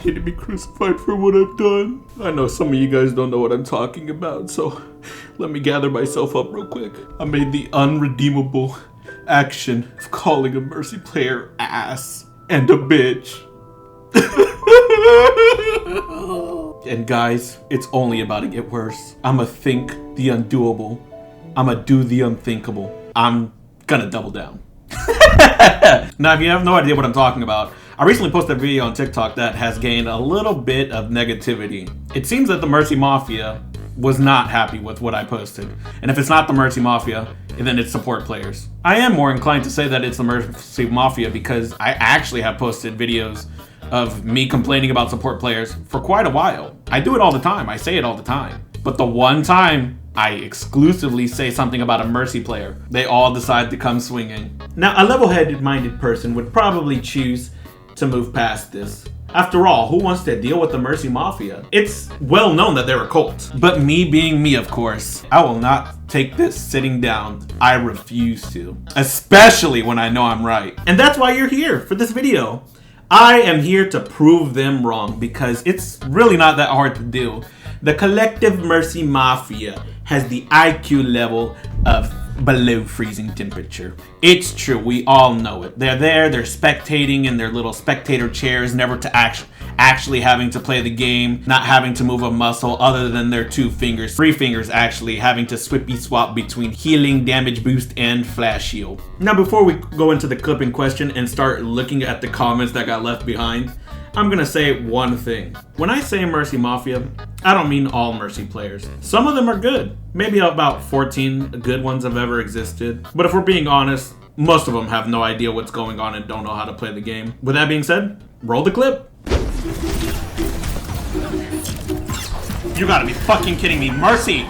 To be crucified for what I've done. I know some of you guys don't know what I'm talking about, so let me gather myself up real quick. I made the unredeemable action of calling a Mercy player ass and a bitch. And guys, it's only about to get worse. I'ma think the undoable. I'ma do the unthinkable. I'm gonna double down. Now, if you have no idea what I'm talking about, I recently posted a video on TikTok that has gained a little bit of negativity. It seems that the Mercy Mafia was not happy with what I posted. And if it's not the Mercy Mafia, then it's support players. I am more inclined to say that it's the Mercy Mafia because I actually have posted videos of me complaining about support players for quite a while. I do it all the time. I say it all the time. But the one time I exclusively say something about a Mercy player, they all decide to come swinging. Now, a level-headed minded person would probably choose to move past this. After all, who wants to deal with the Mercy Mafia? It's well known that they're a cult. But me being me, of course, I will not take this sitting down. I refuse to. Especially when I know I'm right. And that's why you're here for this video. I am here to prove them wrong because it's really not that hard to do. The collective Mercy Mafia has the IQ level of below freezing temperature. It's true, we all know it. They're there, they're spectating in their little spectator chairs, never to actually having to play the game, not having to move a muscle other than their 2 fingers, 3 fingers actually, having to swippy swap between healing, damage boost, and flash heal. Now, before we go into the clip in question and start looking at the comments that got left behind, I'm gonna say one thing. When I say Mercy Mafia, I don't mean all Mercy players. Some of them are good. Maybe about 14 good ones have ever existed. But if we're being honest, most of them have no idea what's going on and don't know how to play the game. With that being said, roll the clip. You gotta be fucking kidding me. Mercy!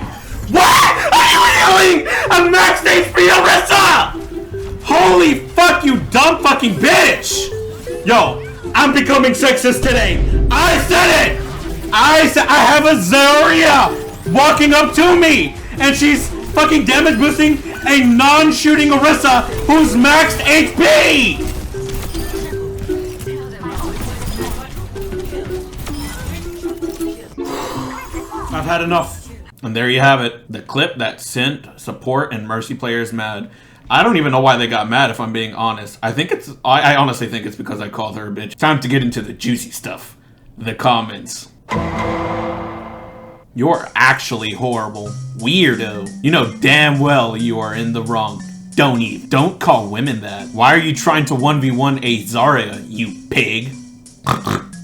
What? Are you healing a max HP Orisa? Holy fuck, you dumb fucking bitch! Yo, I'm becoming sexist today. I said it! I have a Zarya walking up to me, and she's fucking damage boosting a non-shooting Orisa who's maxed HP! I've had enough. And there you have it. The clip that sent support and Mercy players mad. I don't even know why they got mad, if I'm being honest. I honestly think it's because I called her a bitch. Time to get into the juicy stuff. The comments. You're actually horrible. Weirdo. You know damn well you are in the wrong. Don't call women that. Why are you trying to 1v1 a Zarya, you pig?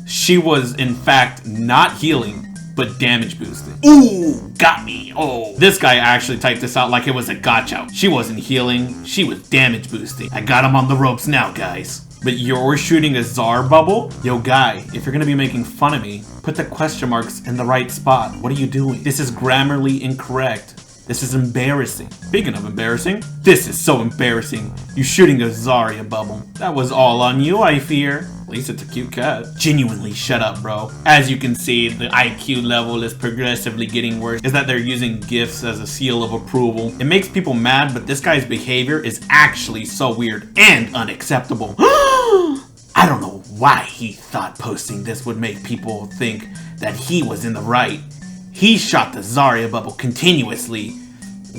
She was, in fact, not healing, but damage boosting. Ooh, got me. Oh. This guy actually typed this out like it was a gotcha. She wasn't healing, she was damage boosting. I got him on the ropes now, guys. But you're shooting a Zar bubble? Yo, guy, if you're gonna be making fun of me, put the question marks in the right spot. What are you doing? This is grammarly incorrect. This is embarrassing. Speaking of embarrassing, this is so embarrassing. You shooting a Zarya bubble. That was all on you, I fear. At least it's a cute cat. Genuinely, shut up, bro. As you can see, the IQ level is progressively getting worse. Is that they're using gifts as a seal of approval. It makes people mad, but this guy's behavior is actually so weird and unacceptable. I don't know why he thought posting this would make people think that he was in the right. He shot the Zarya bubble continuously.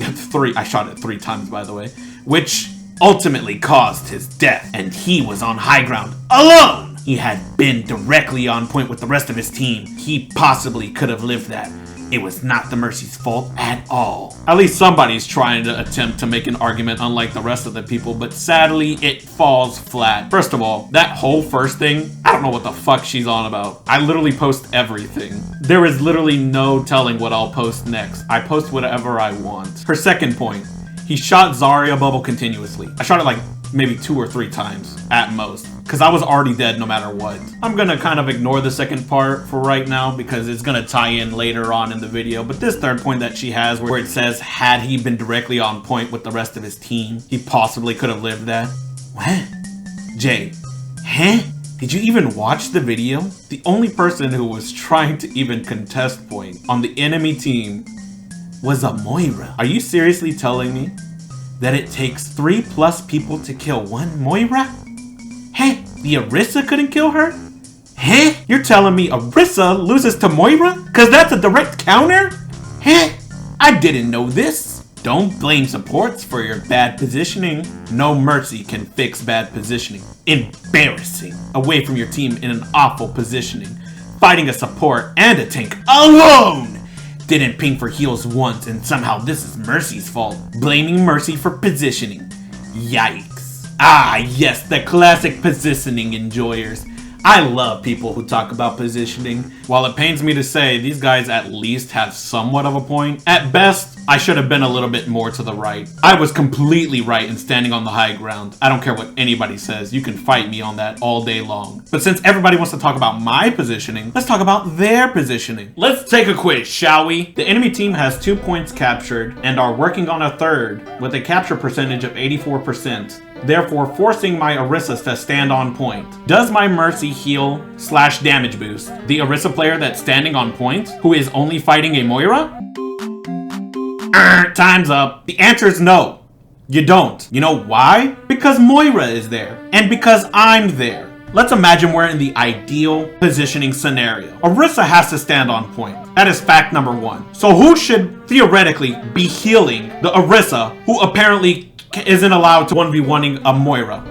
I shot it 3 times, by the way, which ultimately caused his death, and he was on high ground alone. He had been directly on point with the rest of his team. He possibly could have lived that. It was not the Mercy's fault at all. At least somebody's trying to attempt to make an argument unlike the rest of the people, but sadly, it falls flat. First of all, that whole first thing, I don't know what the fuck she's on about. I literally post everything. There is literally no telling what I'll post next. I post whatever I want. Her second point, he shot Zarya bubble continuously. I shot it like maybe 2 or 3 times at most, because I was already dead no matter what. I'm gonna kind of ignore the second part for right now because it's gonna tie in later on in the video, but this third point that she has where it says, had he been directly on point with the rest of his team, he possibly could have lived that. What? Jay, huh? Did you even watch the video? The only person who was trying to even contest point on the enemy team was a Moira. Are you seriously telling me that it takes 3+ people to kill one Moira? Heh, the Orisa couldn't kill her? Heh, you're telling me Orisa loses to Moira? Cause that's a direct counter? Heh, I didn't know this. Don't blame supports for your bad positioning. No mercy can fix bad positioning. Embarrassing. Away from your team in an awful positioning. Fighting a support and a tank alone! Didn't ping for heals once and somehow this is Mercy's fault. Blaming Mercy for positioning. Yikes. Ah yes, the classic positioning enjoyers. I love people who talk about positioning. While it pains me to say, these guys at least have somewhat of a point. At best, I should have been a little bit more to the right. I was completely right in standing on the high ground. I don't care what anybody says. You can fight me on that all day long. But since everybody wants to talk about my positioning, let's talk about their positioning. Let's take a quiz, shall we? The enemy team has 2 points captured and are working on a third with a capture percentage of 84%. Therefore forcing my Orisa to stand on point. Does my Mercy heal / damage boost the Orisa player that's standing on point, who is only fighting a Moira? Time's up. The answer is no. You don't. You know why? Because Moira is there. And because I'm there. Let's imagine we're in the ideal positioning scenario. Orisa has to stand on point. That is fact number 1. So who should theoretically be healing the Orisa who apparently isn't allowed to 1v1ing a Moira?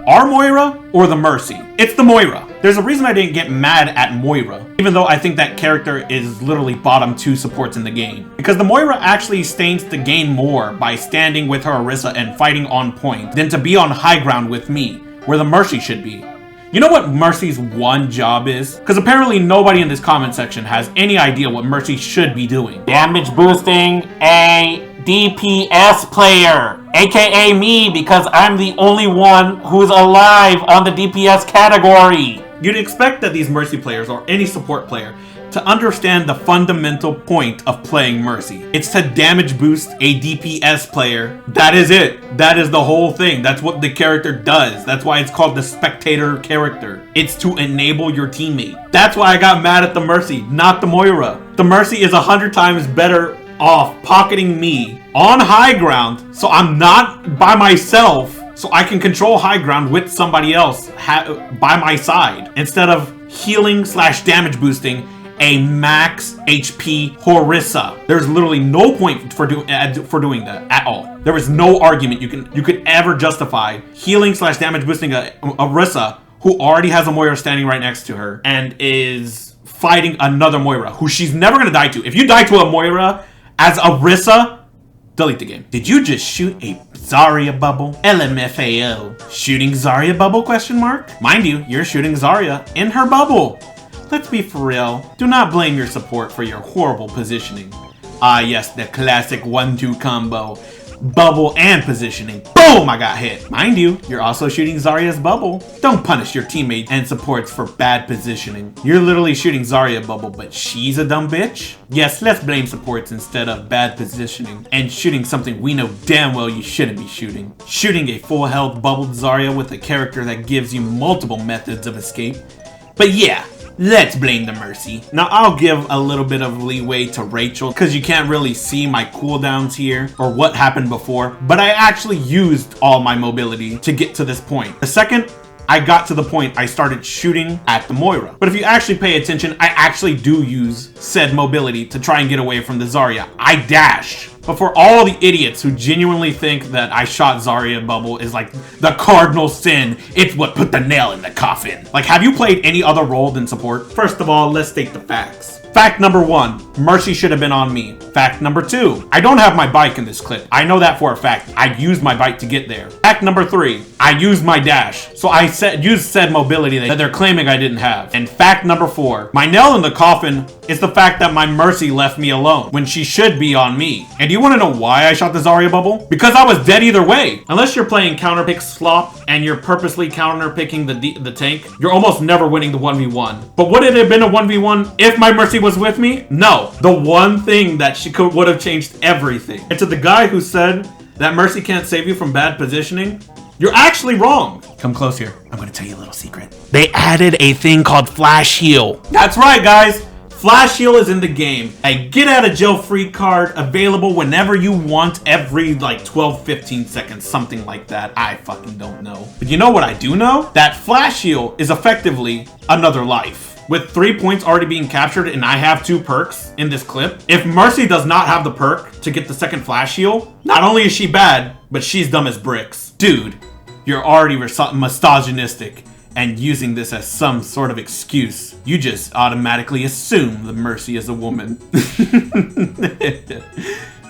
Our Moira or the Mercy? It's the Moira. There's a reason I didn't get mad at Moira, even though I think that character is literally bottom 2 supports in the game. Because the Moira actually stains the game more by standing with her Orisa and fighting on point than to be on high ground with me, where the Mercy should be. You know what Mercy's one job is? Because apparently nobody in this comment section has any idea what Mercy should be doing. Damage boosting a DPS player, aka me, because I'm the only one who's alive on the DPS category. You'd expect that these Mercy players, or any support player, to understand the fundamental point of playing Mercy. It's to damage boost a DPS player. That is it. That is the whole thing. That's what the character does. That's why it's called the spectator character. It's to enable your teammate. That's why I got mad at the Mercy, not the Moira. The Mercy is 100 times better off pocketing me on high ground, so I'm not by myself, so I can control high ground with somebody else by my side, instead of healing / damage boosting a max HP Orisa. There's literally no point for doing that at all. There is no argument you could ever justify healing / damage boosting a Orisa who already has a Moira standing right next to her and is fighting another Moira who she's never gonna die to. If you die to a Moira as Orisa, delete the game. Did you just shoot a Zarya bubble? LMFAO. Shooting Zarya bubble, question mark? Mind you, you're shooting Zarya in her bubble. Let's be for real. Do not blame your support for your horrible positioning. Ah yes, the classic 1-2 combo. Bubble and positioning. Boom! I got hit. Mind you, you're also shooting Zarya's bubble. Don't punish your teammates and supports for bad positioning. You're literally shooting Zarya bubble, but she's a dumb bitch? Yes, let's blame supports instead of bad positioning and shooting something we know damn well you shouldn't be shooting. Shooting a full health bubbled Zarya with a character that gives you multiple methods of escape. But yeah, let's blame the Mercy. Now I'll give a little bit of leeway to Rachel because you can't really see my cooldowns here or what happened before, but I actually used all my mobility to get to this point. The second I got to the point, I started shooting at the Moira. But if you actually pay attention, I actually do use said mobility to try and get away from the Zarya. I dash. But for all the idiots who genuinely think that I shot Zarya bubble is like the cardinal sin, it's what put the nail in the coffin. Like, have you played any other role than support? First of all, let's state the facts. Fact number 1, Mercy should have been on me. Fact number 2, I don't have my bike in this clip. I know that for a fact. I used my bike to get there. Fact number 3, I used my dash. So I used said mobility that they're claiming I didn't have. And fact number 4, my nail in the coffin is the fact that my Mercy left me alone when she should be on me. And do you want to know why I shot the Zarya bubble? Because I was dead either way. Unless you're playing counterpick slop and you're purposely counterpicking the tank, you're almost never winning the 1v1. But would it have been a 1v1 if my Mercy was with me? No. The one thing that she would have changed everything. And to the guy who said that Mercy can't save you from bad positioning, you're actually wrong. Come close here. I'm going to tell you a little secret. They added a thing called Flash Heal. That's right, guys. Flash heal is in the game. A get out of jail free card available whenever you want, every like 12-15 seconds, something like that. I fucking don't know. But you know what I do know? That flash heal is effectively another life. With 3 points already being captured and I have 2 perks in this clip, if Mercy does not have the perk to get the second flash heal, not only is she bad, but she's dumb as bricks. Dude, you're already misogynistic and using this as some sort of excuse. You just automatically assume that Mercy is a woman.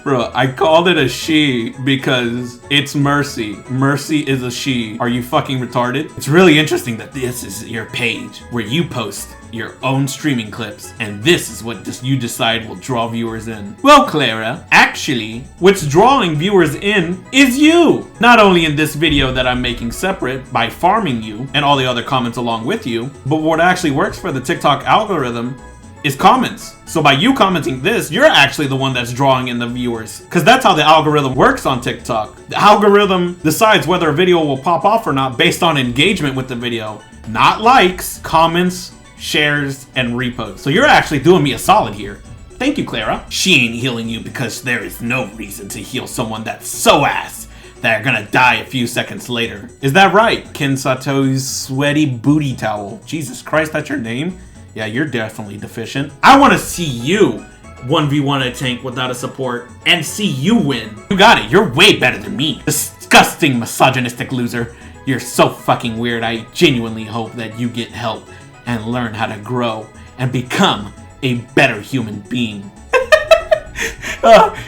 Bro, I called it a she because it's Mercy. Mercy is a she. Are you fucking retarded? It's really interesting that this is your page where you post your own streaming clips, and this is what you decide will draw viewers in. Well, Clara, actually, what's drawing viewers in is you. Not only in this video that I'm making separate by farming you and all the other comments along with you, but what actually works for the TikTok algorithm is comments. So by you commenting this, you're actually the one that's drawing in the viewers, because that's how the algorithm works on TikTok. The algorithm decides whether a video will pop off or not based on engagement with the video, not likes, comments, shares, and reposts. So you're actually doing me a solid here. Thank you, Clara. She ain't healing you because there is no reason to heal someone that's so ass that are gonna die a few seconds later. Is that right? Ken Sato's sweaty booty towel. Jesus Christ, that's your name? Yeah, you're definitely deficient. I want to see you 1v1 a tank without a support and see you win. You got it. You're way better than me. Disgusting misogynistic loser. You're so fucking weird. I genuinely hope that you get help and learn how to grow and become a better human being.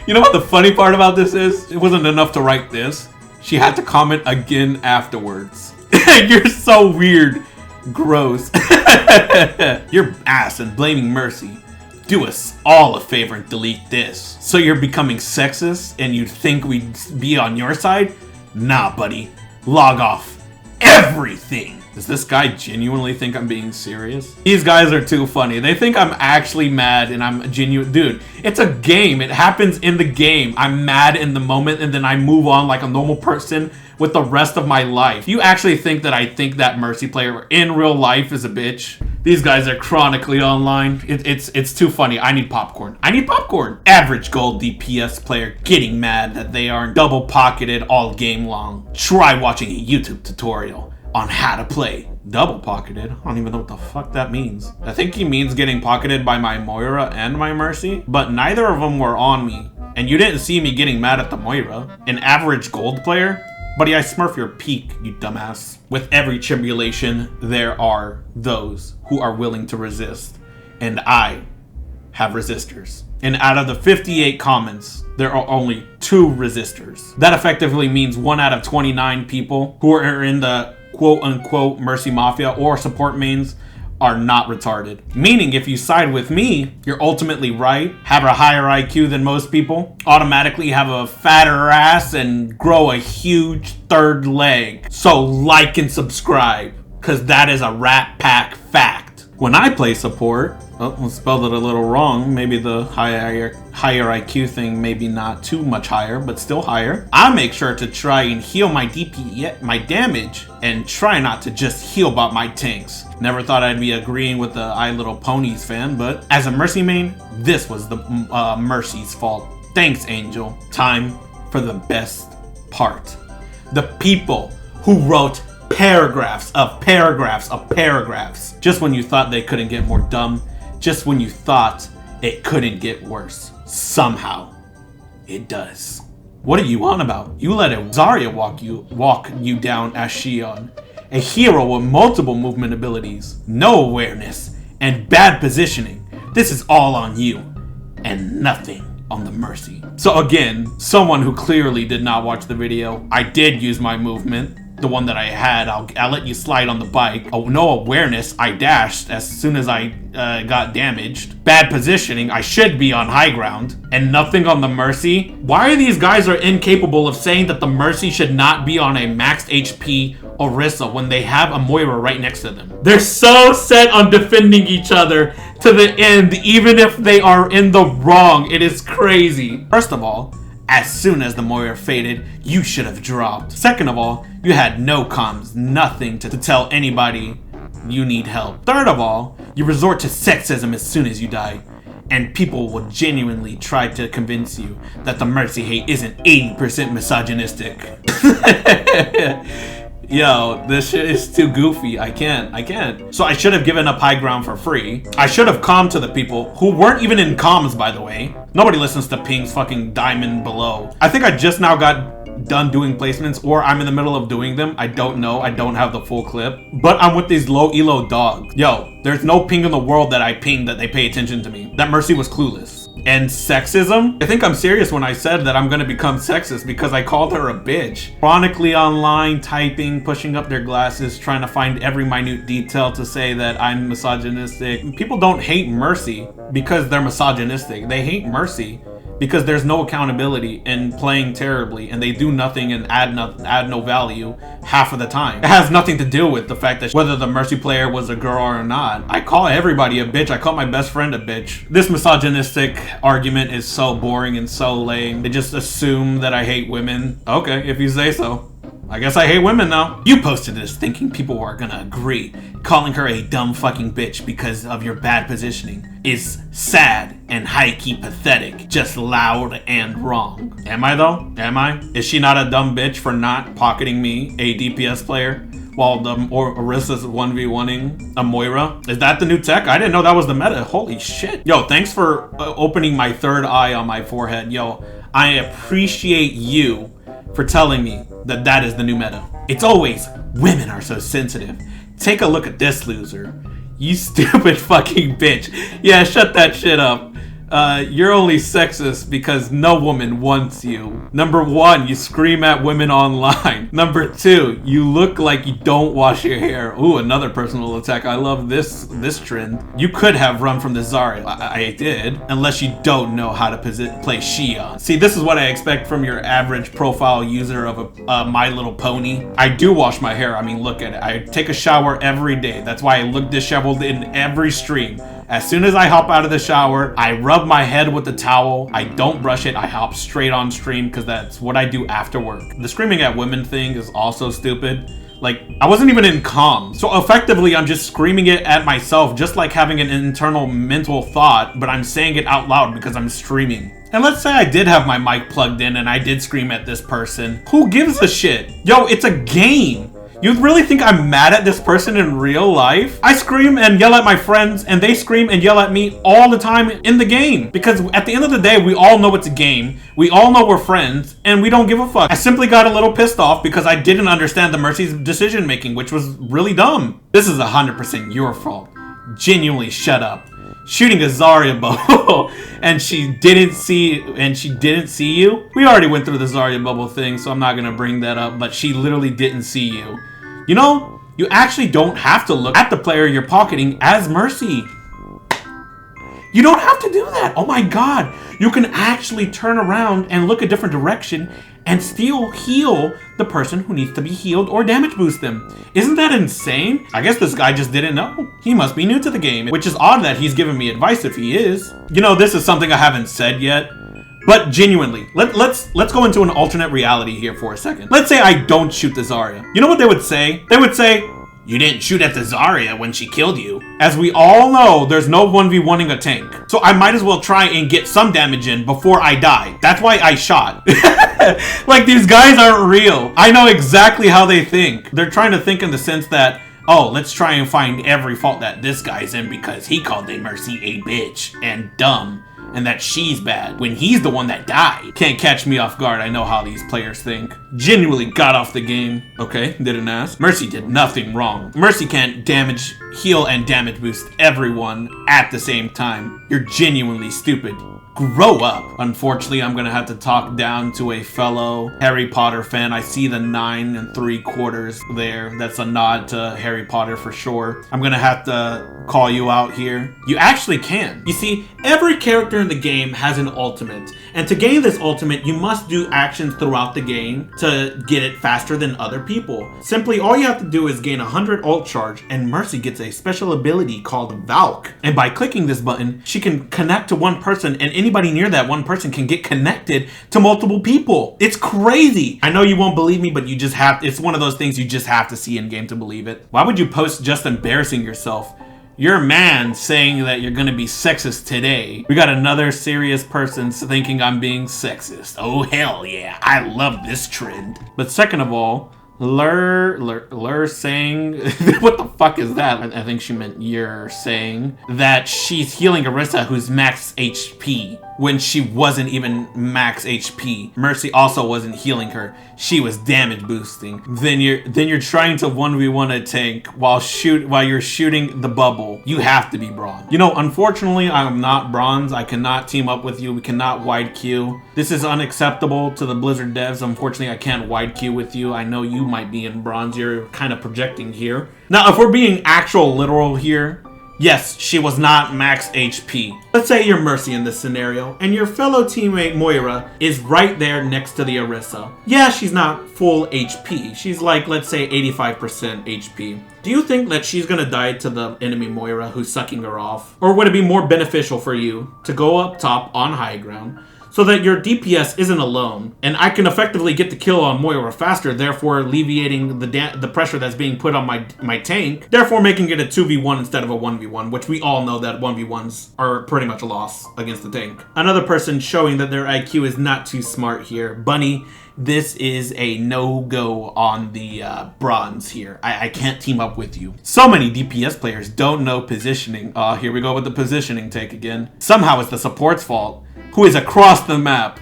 You know what the funny part about this is? It wasn't enough to write this. She had to comment again afterwards. You're so weird. Gross. You're ass and blaming Mercy. Do us all a favor and delete this. So you're becoming sexist and you think we'd be on your side? Nah, buddy. Log off everything. Does this guy genuinely think I'm being serious? These guys are too funny. They think I'm actually mad and I'm genuine. Dude, it's a game. It happens in the game. I'm mad in the moment and then I move on like a normal person with the rest of my life. You actually think that I think that Mercy player in real life is a bitch? These guys are chronically online. It's too funny. I need popcorn. I need popcorn. Average gold DPS player getting mad that they aren't double pocketed all game long. Try watching a YouTube tutorial on how to play double pocketed. I don't even know what the fuck that means. I think he means getting pocketed by my Moira and my Mercy, but neither of them were on me. And you didn't see me getting mad at the Moira. An average gold player? Buddy, I smurf your peak, you dumbass. With every tribulation, there are those who are willing to resist. And I have resistors. And out of the 58 comments, there are only 2 resistors. That effectively means 1 out of 29 people who are in the quote-unquote Mercy Mafia or support mains are not retarded. Meaning if you side with me, you're ultimately right, have a higher IQ than most people, automatically have a fatter ass, and grow a huge 3rd leg. So like and subscribe, because that is a Rat Pack fact. When I play support, I spelled it a little wrong. Maybe the higher IQ thing, maybe not too much higher, but still higher. I make sure to try and heal my DP, my damage, and try not to just heal about my tanks. Never thought I'd be agreeing with the I Little Ponies fan, but as a Mercy main, this was the Mercy's fault. Thanks, Angel. Time for the best part. The people who wrote paragraphs of paragraphs of paragraphs. Just when you thought they couldn't get more dumb, just when you thought it couldn't get worse, somehow it does. What are you on about? You let a Zarya walk you down as Shion, a hero with multiple movement abilities, no awareness, and bad positioning. This is all on you, and nothing on the Mercy. So again, someone who clearly did not watch the video, I did use my movement. The one that I had, I'll let you slide on the bike. Oh, no awareness, I dashed as soon as I got damaged. Bad positioning, I should be on high ground. And nothing on the Mercy. Why are these guys incapable of saying that the Mercy should not be on a maxed HP Orisa when they have a Moira right next to them? They're so set on defending each other to the end, even if they are in the wrong. It is crazy. First of all, as soon as the Moira faded, you should have dropped. Second of all, you had no comms, nothing to tell anybody you need help. Third of all, You resort to sexism as soon as you die. And people will genuinely try to convince you that the mercy hate isn't 80% misogynistic. Yo, this shit is too goofy. I can't. So I should have given up high ground for free. I should have calmed to the people who weren't even in comms, by the way. Nobody listens to Ping's fucking diamond below. I think I just now got done doing placements, or I'm in the middle of doing them. I don't know. I don't have the full clip. But I'm with these low elo dogs. Yo, there's no Ping in the world that I ping that they pay attention to me. That Mercy was clueless. And sexism? I think I'm serious when I said that I'm gonna become sexist because I called her a bitch. Chronically online, typing, pushing up their glasses, trying to find every minute detail to say that I'm misogynistic. People don't hate Mercy because they're misogynistic. They hate Mercy because there's no accountability and playing terribly, and they do nothing and add no value half of the time. It has nothing to do with the fact that whether the Mercy player was a girl or not. I call everybody a bitch. I call my best friend a bitch. This misogynistic argument is so boring and so lame. They just assume that I hate women. Okay, if you say so. I guess I hate women now. You posted this thinking people are gonna agree. Calling her a dumb fucking bitch because of your bad positioning is sad and high-key pathetic. Just loud and wrong. Am I though? Am I? Is she not a dumb bitch for not pocketing me, a DPS player, while the Orisa's 1v1ing a Moira? Is that the new tech? I didn't know that was the meta. Holy shit. Yo, thanks for opening my third eye on my forehead. Yo, I appreciate you for telling me that that is the new meta. It's always, women are so sensitive. Take a look at this loser. You stupid fucking bitch. Yeah, shut that shit up. You're only sexist because no woman wants you. Number one, you scream at women online. Number two, you look like you don't wash your hair. Ooh, another personal attack. I love this trend. You could have run from the Zarya. I did. Unless you don't know how to play Xion. See, this is what I expect from your average profile user of a My Little Pony. I do wash my hair. I mean, look at it. I take a shower every day. That's why I look disheveled in every stream. As soon as I hop out of the shower, I rub my head with the towel. I don't brush it. I hop straight on stream because that's what I do after work. The screaming at women thing is also stupid. Like, I wasn't even in comm. So effectively, I'm just screaming it at myself, just like having an internal mental thought, but I'm saying it out loud because I'm streaming. And let's say I did have my mic plugged in and I did scream at this person. Who gives a shit? Yo, it's a game. You really think I'm mad at this person in real life? I scream and yell at my friends, and they scream and yell at me all the time in the game. Because at the end of the day, we all know it's a game. We all know we're friends, and we don't give a fuck. I simply got a little pissed off because I didn't understand the Mercy's decision making, which was really dumb. This is 100% your fault. Genuinely shut up. Shooting a Zarya bubble and she didn't see you. We already went through the Zarya bubble thing, so I'm not gonna bring that up, but she literally didn't see you. You know, you actually don't have to look at the player you're pocketing as Mercy. You don't have to do that. Oh my god. You can actually turn around and look a different direction and still heal the person who needs to be healed or damage boost them. Isn't that insane? I guess this guy just didn't know. He must be new to the game, which is odd that he's giving me advice if he is. You know, this is something I haven't said yet, but genuinely, let's go into an alternate reality here for a second. Let's say I don't shoot the Zarya. You know what they would say? They would say, you didn't shoot at the Zarya when she killed you. As we all know, there's no 1v1ing a tank. So I might as well try and get some damage in before I die. That's why I shot. Like, these guys aren't real. I know exactly how they think. They're trying to think in the sense that, oh, let's try and find every fault that this guy's in because he called a Mercy a bitch and dumb, and that she's bad when he's the one that died. Can't catch me off guard. I know how these players think. Genuinely got off the game. Okay, didn't ask. Mercy did nothing wrong. Mercy can't heal and damage boost everyone at the same time. You're genuinely stupid. Grow up. Unfortunately, I'm gonna have to talk down to a fellow Harry Potter fan. I see the 9 3/4 there. That's a nod to Harry Potter for sure. I'm gonna have to call you out here. You actually can. You see, every character in the game has an ultimate. And to gain this ultimate, you must do actions throughout the game to get it faster than other people. Simply, all you have to do is gain 100 ult charge, and Mercy gets a special ability called Valk. And by clicking this button, she can connect to one person, and anybody near that one person can get connected to multiple people. It's crazy. I know you won't believe me, but you just have to. It's one of those things you just have to see in game to believe it. Why would you post just embarrassing yourself? Your man saying that you're gonna be sexist today. We got another serious person thinking I'm being sexist. Oh hell yeah, I love this trend. But second of all, Lur saying, what the fuck is that? I think she meant you're saying that she's healing Arissa who's max HP when she wasn't even max HP. Mercy also wasn't healing her. She was damage boosting. Then you're trying to 1v1 a tank while you're shooting the bubble. You have to be bronze. You know, unfortunately, I'm not bronze. I cannot team up with you. We cannot wide queue. This is unacceptable to the Blizzard devs. Unfortunately, I can't wide queue with you. I know you might be in bronze. You're kind of projecting here. Now, if we're being actual literal here, yes, she was not max HP. Let's say you're Mercy in this scenario, and your fellow teammate Moira is right there next to the Arissa. Yeah, she's not full HP. She's like, let's say 85% HP. Do you think that she's gonna die to the enemy Moira who's sucking her off? Or would it be more beneficial for you to go up top on high ground, so that your DPS isn't alone, and I can effectively get the kill on Moira faster, therefore alleviating the pressure that's being put on my tank, therefore making it a 2v1 instead of a 1v1, which we all know that 1v1s are pretty much a loss against the tank. Another person showing that their IQ is not too smart here. Bunny, this is a no-go on the bronze here. I can't team up with you. So many DPS players don't know positioning. Here we go with the positioning take again. Somehow it's the support's fault, who is across the map.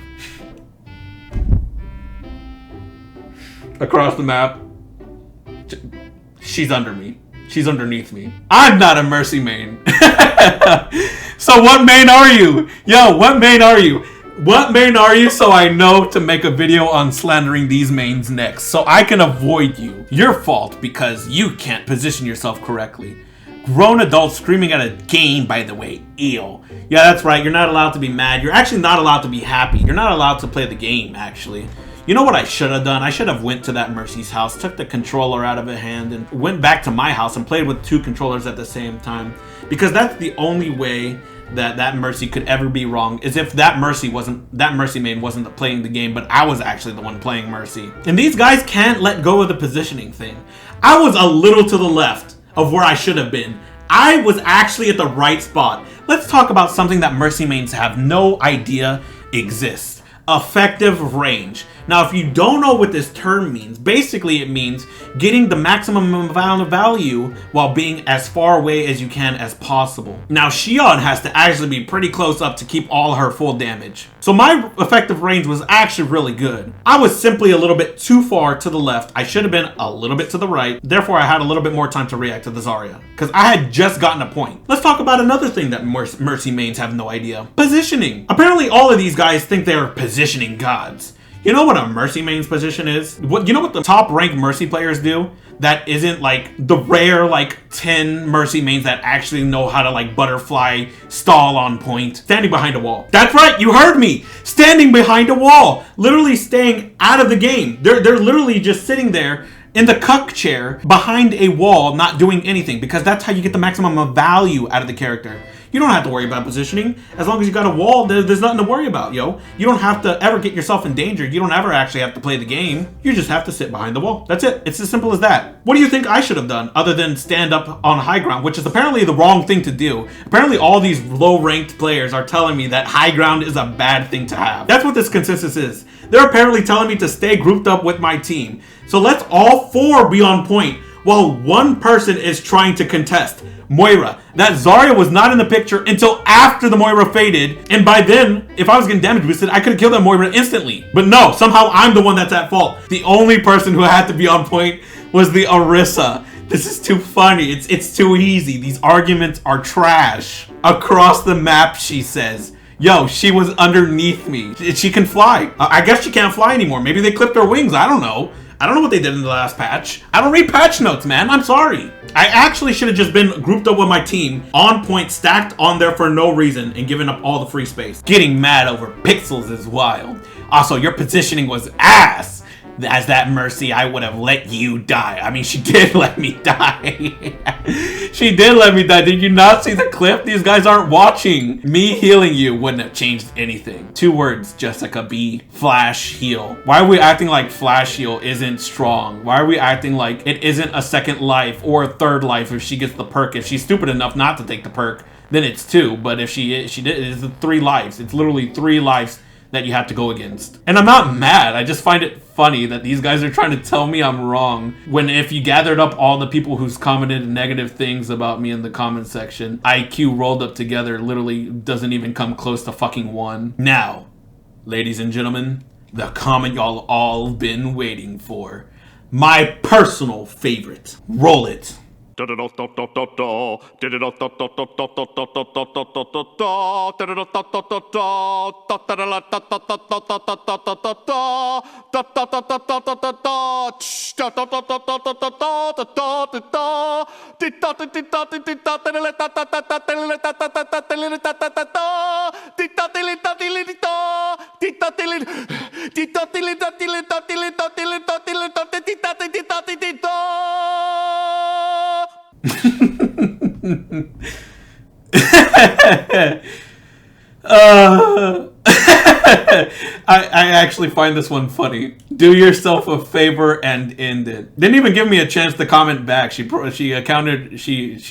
Across the map. She's under me. She's underneath me. I'm not a Mercy main. So what main are you? Yo, what main are you? What main are you so I know to make a video on slandering these mains next, so I can avoid you. Your fault because you can't position yourself correctly. Grown adults screaming at a game, by the way. Ew. Yeah, that's right. You're not allowed to be mad. You're actually not allowed to be happy. You're not allowed to play the game, actually. You know what I should have done? I should have went to that Mercy's house, took the controller out of her hand, and went back to my house and played with 2 controllers at the same time. Because that's the only way that Mercy could ever be wrong, is if that Mercy main wasn't playing the game, but I was actually the one playing Mercy. And these guys can't let go of the positioning thing. I was a little to the left of where I should have been. I was actually at the right spot. Let's talk about something that Mercy mains have no idea exists. Effective range. Now, if you don't know what this term means, basically it means getting the maximum amount of value while being as far away as you can as possible. Now, Xion has to actually be pretty close up to keep all her full damage. So my effective range was actually really good. I was simply a little bit too far to the left. I should have been a little bit to the right. Therefore, I had a little bit more time to react to the Zarya, because I had just gotten a point. Let's talk about another thing that Mercy mains have no idea. Positioning. Apparently, all of these guys think they're positioning gods. You know what a Mercy main's position is? You know what the top ranked Mercy players do? That isn't like the rare like 10 Mercy mains that actually know how to like butterfly stall on point. Standing behind a wall. That's right, you heard me! Standing behind a wall! Literally staying out of the game. They're literally just sitting there in the cuck chair behind a wall, not doing anything, because that's how you get the maximum of value out of the character. You don't have to worry about positioning. As long as you got a wall, there's nothing to worry about, yo. You don't have to ever get yourself in danger. You don't ever actually have to play the game. You just have to sit behind the wall. That's it. It's as simple as that. What do you think I should have done other than stand up on high ground, which is apparently the wrong thing to do? Apparently all these low-ranked players are telling me that high ground is a bad thing to have. That's what this consensus is. They're apparently telling me to stay grouped up with my team. So let's all 4 be on point while one person is trying to contest. Moira. That Zarya was not in the picture until after the Moira faded, and by then, if I was getting damage boosted, I could have killed that Moira instantly. But no, somehow I'm the one that's at fault. The only person who had to be on point was the Arissa. This is too funny. It's too easy. These arguments are trash. Across the map, she says. Yo, she was underneath me. She can fly. I guess she can't fly anymore. Maybe they clipped her wings. I don't know. I don't know what they did in the last patch. I don't read patch notes, man. I'm sorry. I actually should have just been grouped up with my team, on point, stacked on there for no reason, and given up all the free space. Getting mad over pixels is wild. Also, your positioning was ass. As that Mercy, I would have let you die. I mean, she did let me die. She did let me die. Did you not see the clip? These guys aren't watching. Me healing you wouldn't have changed anything. 2 words, Jessica B. Flash heal. Why are we acting like Flash heal isn't strong? Why are we acting like it isn't a second life or a third life if she gets the perk? If she's stupid enough not to take the perk, then it's 2. But if she did, it's 3 lives. It's literally 3 lives that you have to go against. And I'm not mad. I just find it funny that these guys are trying to tell me I'm wrong, when if you gathered up all the people who's commented negative things about me in the comment section, IQ rolled up together literally doesn't even come close to fucking 1. Now, ladies and gentlemen, the comment y'all all been waiting for. My personal favorite. Roll it. I actually find this one funny. Do yourself a favor and end it. Didn't even give me a chance to comment back. She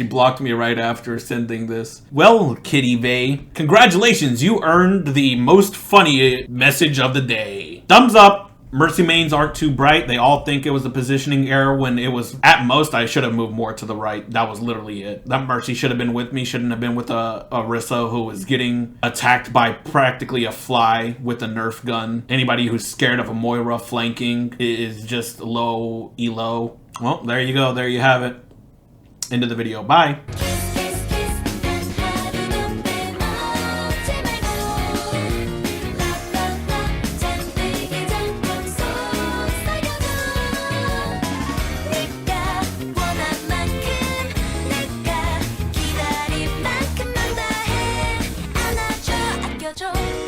blocked me right after sending this. Well, Kitty Vey, congratulations, you earned the most funny message of the day. Thumbs up. Mercy mains aren't too bright. They all think it was a positioning error when it was, at most, I should have moved more to the right. That was literally it. That Mercy should have been with me, shouldn't have been with Arissa, who was getting attacked by practically a fly with a Nerf gun. Anybody who's scared of a Moira flanking is just low elo. Well, there you go. There you have it. End of the video. Bye.